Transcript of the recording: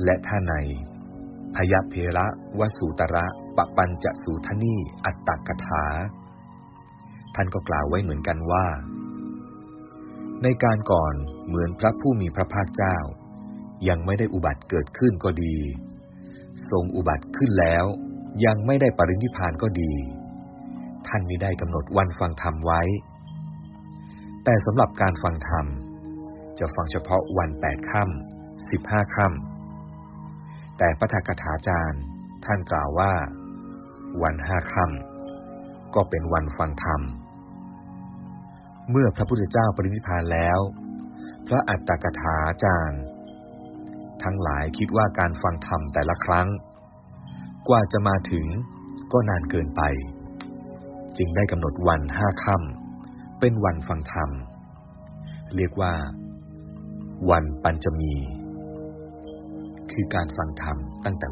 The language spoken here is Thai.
และถ้าในพยเพระวสูตระปปัญจสูทนีอัตตกถาท่านก็กล่าวไว้เหมือนกันว่าในการก่อนเหมือนพระผู้มีพระภาคเจ้ายังไม่ได้อุบัติเกิดขึ้นก็ดีทรงอุบัติขึ้นแล้วยังไม่ได้ปรินิพพานก็ดีท่านมิได้กำหนดวันฟังธรรมไว้แต่สำหรับการฟังธรรมจะฟังเฉพาะวัน8 ค่ำ 15 ค่ำแต่ปฐกถาจารย์ท่านกล่าวว่าวัน5 ค่ำก็เป็นวันฟังธรรมเมื่อพระพุทธเจ้าปรินิพพานแล้วพระอัตถกถาจารย์ทั้งหลายคิดว่าการฟังธรรมแต่ละครั้งกว่าจะมาถึงก็นานเกินไปจึงได้กำหนดวัน5 ค่ำเป็นวันฟังธรรมเรียกว่าวันปัญจมีคือการฟังธรรมตั้งแต่